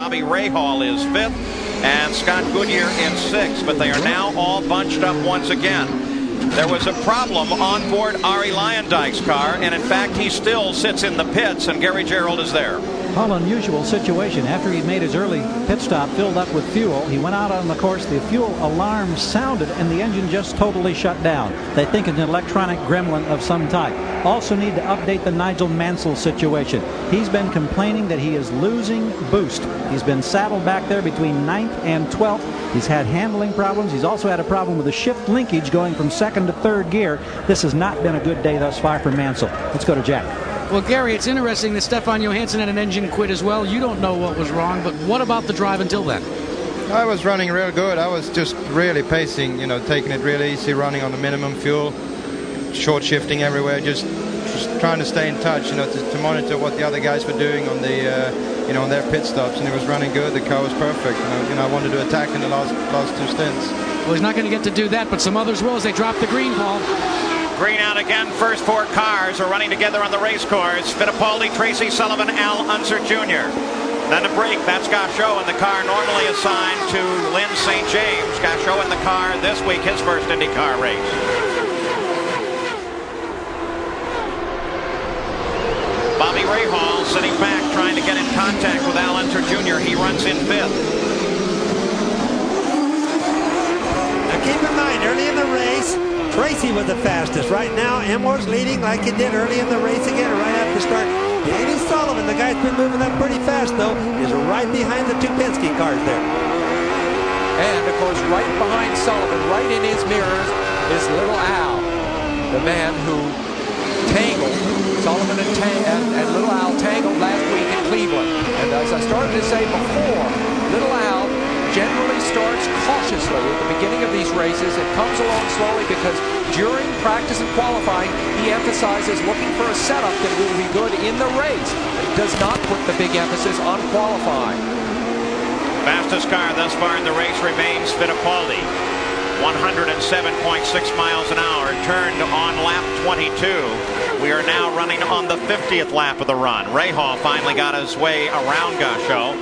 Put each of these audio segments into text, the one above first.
Bobby Rahal is 5th, and Scott Goodyear in 6th, but they are now all bunched up once again. There was a problem on board Arie Luyendyk's car, and in fact he still sits in the pits, and Gary Gerould is there. Well, unusual situation. After he made his early pit stop, filled up with fuel, he went out on the course. The fuel alarm sounded, and the engine just totally shut down. They think it's an electronic gremlin of some type. Also need to update the Nigel Mansell situation. He's been complaining that he is losing boost. He's been saddled back there between 9th and 12th. He's had handling problems. He's also had a problem with the shift linkage going from 2nd to 3rd gear. This has not been a good day thus far for Mansell. Let's go to Jack. Well, Gary, it's interesting that Stefan Johansson had an engine quit as well. You don't know what was wrong, but what about the drive until then? I was running real good. I was just really pacing, taking it really easy, running on the minimum fuel, short shifting everywhere, just trying to stay in touch, to monitor what the other guys were doing on the, on their pit stops, and it was running good. The car was perfect. I wanted to attack in the last 2 stints. Well, he's not going to get to do that, but some others will as they drop the green, Paul. Green out again. First 4 cars are running together on the race course. Fittipaldi, Tracy Sullivan, Al Unser Jr. Then a break. That's Gauchot in the car normally assigned to Lynn St. James. Gauchot in the car this week, his first IndyCar race. Bobby Rahal sitting back trying to get in contact with Al Unser Jr. He runs in 5th. Now keep in mind, early in the race, Tracy was the fastest. Right now, Emmore's leading like he did early in the race again, right after start. Danny Sullivan, the guy's been moving up pretty fast, though, is right behind the 2 Penske cars there. And, of course, right behind Sullivan, right in his mirrors, is little Al, the man who tangled. Sullivan and little Al tangled last week in Cleveland. And as I started to say before, little Al generally starts cautiously at the beginning of these races. It comes along slowly because during practice and qualifying, he emphasizes looking for a setup that will be good in the race. He does not put the big emphasis on qualifying. Fastest car thus far in the race remains Fittipaldi. 107.6 miles an hour, turned on lap 22. We are now running on the 50th lap of the run. Rahal finally got his way around Gauchot.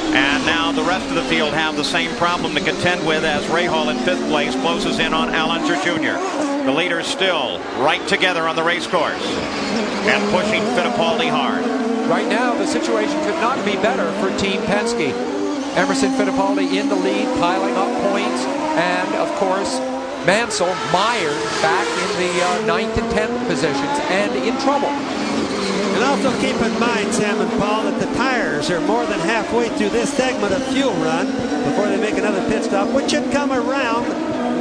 And now the rest of the field have the same problem to contend with as Rahal in 5th place closes in on Al Unser Jr. The leaders still right together on the race course and pushing Fittipaldi hard. Right now, the situation could not be better for Team Penske. Emerson Fittipaldi in the lead, piling up points, and of course, Mansell mired back in the 9th and 10th positions and in trouble. And also keep in mind, Sam and Paul, that the tires are more than halfway through this segment of fuel run before they make another pit stop, which should come around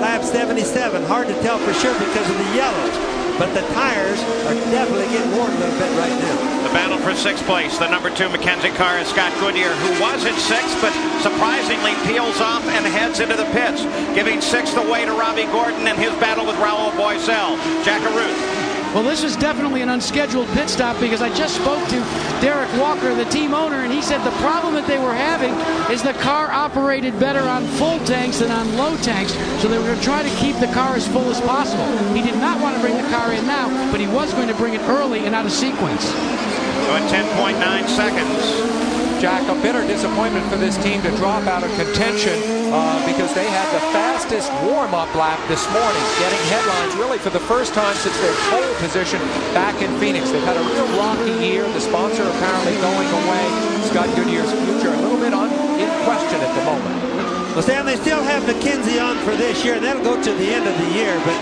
lap 77. Hard to tell for sure because of the yellows. But the tires are definitely getting worn a little bit right now. The battle for 6th place. The number 2 Mackenzie car is Scott Goodyear, who was in 6th, but surprisingly peels off and heads into the pits, giving 6th away to Robbie Gordon in his battle with Raoul Boisel. Jack Arute. Well, this was definitely an unscheduled pit stop because I just spoke to Derek Walker, the team owner, and he said the problem that they were having is the car operated better on full tanks than on low tanks, so they were going to try to keep the car as full as possible. He did not want to bring the car in now, but he was going to bring it early and out of sequence. So at 10.9 seconds. Jack, a bitter disappointment for this team to drop out of contention because they had the fastest warm-up lap this morning, getting headlines really for the first time since their pole position back in Phoenix. They've had a real rocky year. The sponsor apparently going away. Scott Goodyear's future a little bit in question at the moment. Well, Sam, they still have McKenzie on for this year, and that'll go to the end of the year, but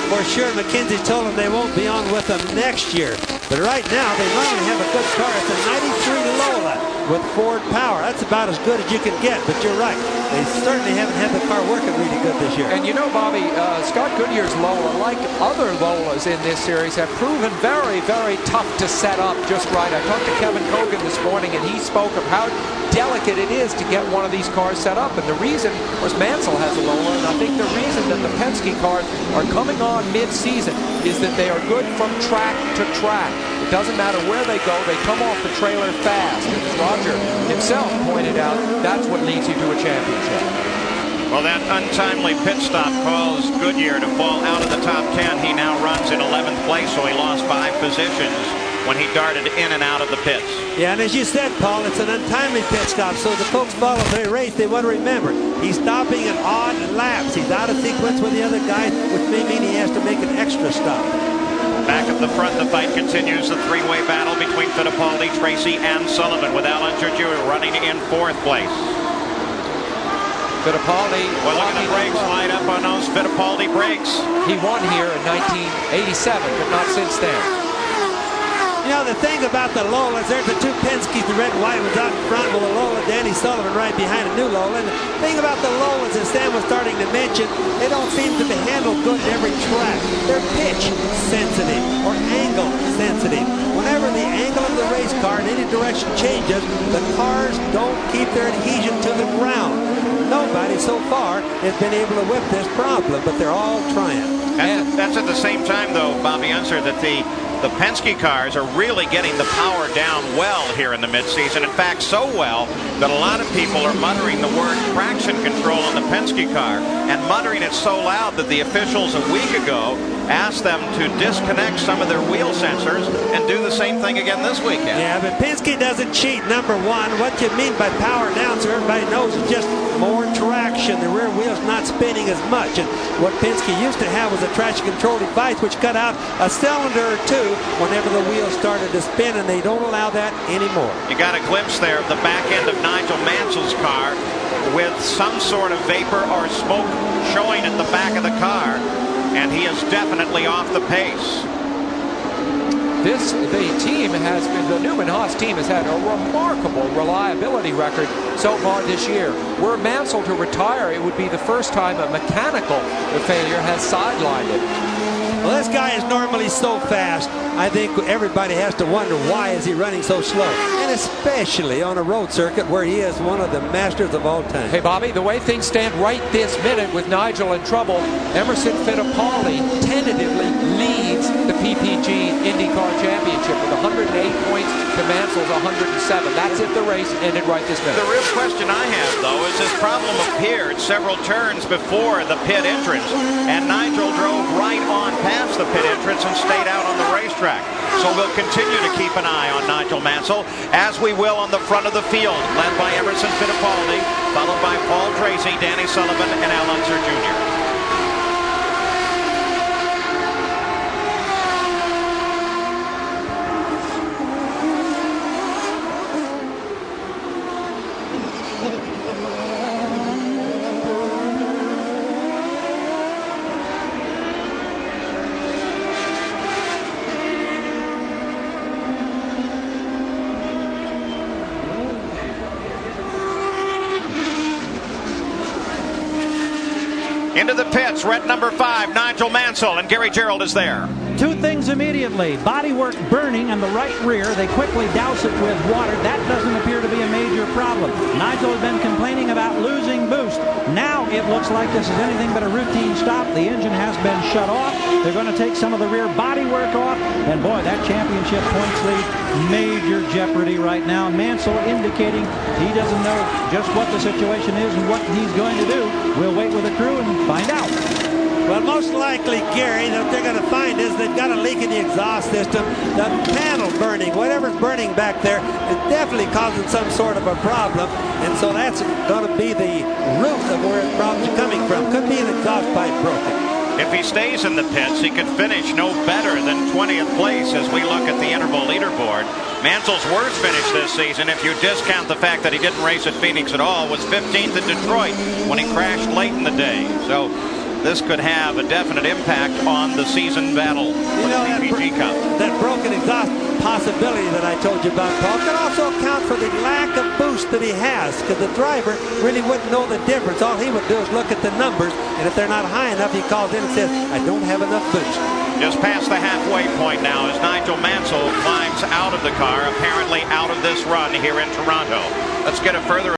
for sure McKenzie told them they won't be on with them next year. But right now, they normally have a good car. It's a 93 Lola with Ford power. That's about as good as you can get, but you're right. They certainly haven't had the car working really good this year. And you know, Bobby, Scott Goodyear's Lola, like other Lolas in this series, have proven very, very tough to set up just right. I talked to Kevin Cogan this morning, and he spoke of how delicate it is to get one of these cars set up. And the reason was Mansell has a Lola, and I think the reason that the Penske cars are coming on mid-season is that they are good from track to track. It doesn't matter where they go, they come off the trailer fast. And as Roger himself pointed out, that's what leads you to a championship. Well, that untimely pit stop caused Goodyear to fall out of the top 10. He now runs in 11th place, so he lost 5 positions. when he darted in and out of the pits. Yeah, and as you said, Paul, it's an untimely pit stop, so the folks follow the race, they want to remember, he's stopping at odd laps. He's out of sequence with the other guys, which may mean he has to make an extra stop. Back at the front, the fight continues. The three-way battle between Fittipaldi, Tracy, and Sullivan, with Al Unser Jr. running in 4th place. Fittipaldi. Well, look at the brakes light up on those Fittipaldi brakes. He won here in 1987, but not since then. You know, the thing about the Lolas, there's the two Penske's, the red and white was out in front with a Lola, Danny Sullivan right behind a new Lola. And the thing about the Lolas, as Sam was starting to mention, they don't seem to be handled good at every track. They're pitch sensitive or angle sensitive. Whenever the angle of the race car in any direction changes, the cars don't keep their adhesion to the ground. Nobody so far has been able to whip this problem, but they're all trying. That's at the same time, though, Bobby Unser, that the Penske cars are really getting the power down well here in the midseason. In fact, so well that a lot of people are muttering the word traction control on the Penske car, and muttering it so loud that the officials a week ago asked them to disconnect some of their wheel sensors and do the same thing again this weekend. Yeah, but Penske doesn't cheat. Number one, what you mean by power down, so everybody knows, is just more traction. The rear wheel's not spinning as much. And what Penske used to have was a traction control device which cut out a cylinder or two whenever the wheels started to spin, and they don't allow that anymore. You got a glimpse there of the back end of Nigel Mansell's car with some sort of vapor or smoke showing at the back of the car, and he is definitely off the pace. The Newman Haas team has had a remarkable reliability record so far this year. Were Mansell to retire, it would be the first time a mechanical failure has sidelined it. Well, this guy is normally so fast, I think everybody has to wonder why is he running so slow, and especially on a road circuit where he is one of the masters of all time. Hey, Bobby, the way things stand right this minute with Nigel in trouble, Emerson Fittipaldi tentatively leads the PPG IndyCar Championship with 108 points to Mansell's 107. That's if the race ended right this minute. The real question I have, though, is this problem appeared several turns before the pit entrance, and Nigel drove right on past the pit entrance and stayed out on the racetrack. So we'll continue to keep an eye on Nigel Mansell, as we will on the front of the field, led by Emerson Fittipaldi, followed by Paul Tracy, Danny Sullivan, and Al Unser Jr. Into the pits, red number 5, Nigel Mansell, and Gary Gerould is there. Two things immediately. Bodywork burning on the right rear. They quickly douse it with water. That doesn't appear to be a major problem. Nigel has been complaining about losing boost. Now it looks like this is anything but a routine stop. The engine has been shut off. They're going to take some of the rear bodywork off. And boy, that championship points lead, major jeopardy right now. Mansell indicating he doesn't know just what the situation is and what he's going to do. We'll wait with the crew and find out. Well, most likely, Gary, what they're going to find is they've got a leak in the exhaust system. The panel burning, whatever's burning back there, is definitely causing some sort of a problem. And so that's going to be the root of where the problem's coming from. Could be an exhaust pipe broken. If he stays in the pits, he could finish no better than 20th place as we look at the interval leaderboard. Mansell's worst finish this season, if you discount the fact that he didn't race at Phoenix at all, was 15th in Detroit when he crashed late in the day. So this could have a definite impact on the season battle for the PPG Cup. That broken exhaust possibility that I told you about, Paul, can also account for the lack of boost that he has, because the driver really wouldn't know the difference. All he would do is look at the numbers, and if they're not high enough, he calls in and says, I don't have enough boost. Just past the halfway point now as Nigel Mansell climbs out of the car, apparently out of this run here in Toronto. Let's get a further